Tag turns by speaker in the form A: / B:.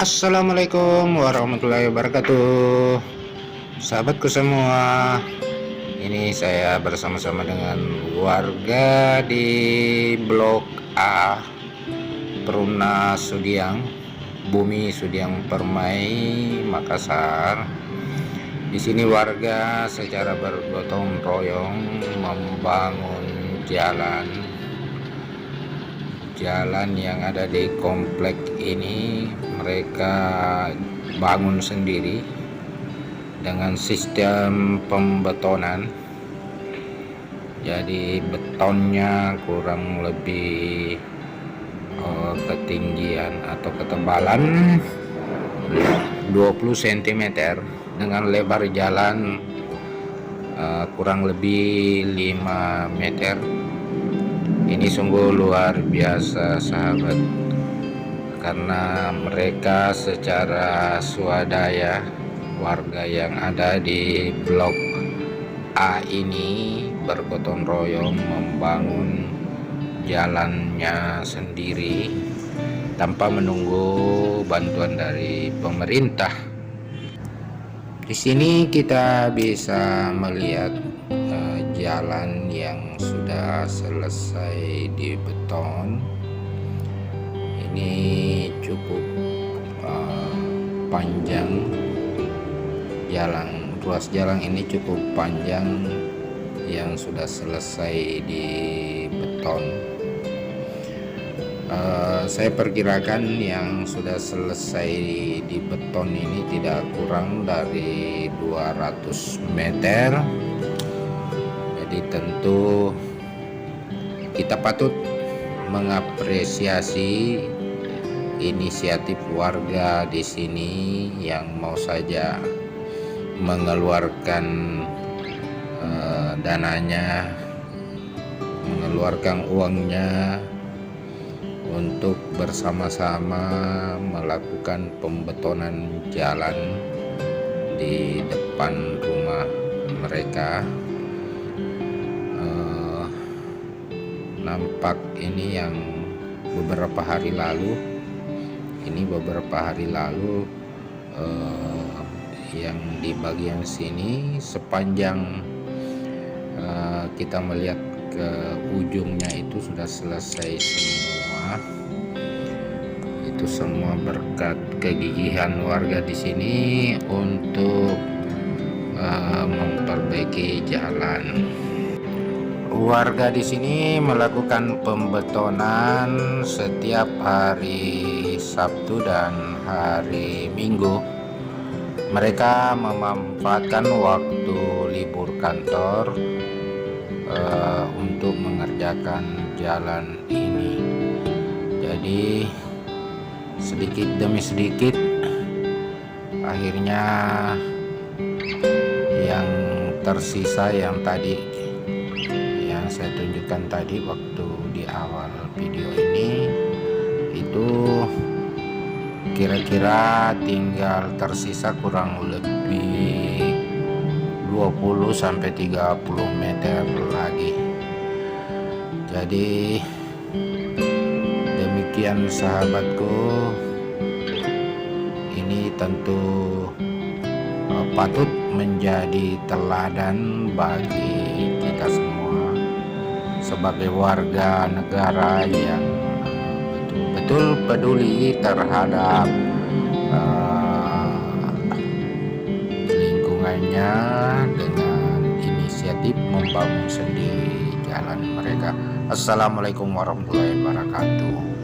A: Assalamualaikum warahmatullahi wabarakatuh. Sahabatku semua, ini saya bersama-sama dengan warga di Blok A, Perumna Sudiang, Bumi Sudiang Permai, Makassar. Di sini warga secara bergotong royong membangun jalan yang ada di komplek ini. Mereka bangun sendiri dengan sistem pembetonan. Jadi betonnya kurang lebih ketinggian atau ketebalan 20 cm dengan lebar jalan kurang lebih 5 meter. Ini sungguh luar biasa, sahabat, karena mereka secara swadaya, warga yang ada di Blok A ini bergotong royong membangun jalannya sendiri tanpa menunggu bantuan dari pemerintah. Di sini kita bisa melihat jalan yang sudah selesai dibeton. Ini cukup panjang, ruas jalan ini cukup panjang yang sudah selesai dibeton. Saya perkirakan yang sudah selesai dibeton ini tidak kurang dari 200 meter. Jadi tentu kita patut mengapresiasi inisiatif warga di sini yang mau saja mengeluarkan dananya, mengeluarkan uangnya untuk bersama-sama melakukan pembetonan jalan di depan rumah mereka. Nampak ini yang beberapa hari lalu yang di bagian sini sepanjang kita melihat ke ujungnya itu sudah selesai semua. Itu semua berkat kegigihan warga di sini untuk memperbaiki jalan. Warga di sini melakukan pembetonan setiap hari Sabtu dan hari Minggu. Mereka memanfaatkan waktu libur kantor untuk mengerjakan jalan ini. Jadi sedikit demi sedikit akhirnya yang tersisa yang tadi saya tunjukkan tadi waktu di awal video ini, itu kira-kira tinggal tersisa kurang lebih 20-30 meter lagi. Jadi demikian, sahabatku, ini tentu patut menjadi teladan bagi kita semua sebagai warga negara yang betul-betul peduli terhadap lingkungannya dengan inisiatif membangun sendiri jalan mereka. Assalamualaikum warahmatullahi wabarakatuh.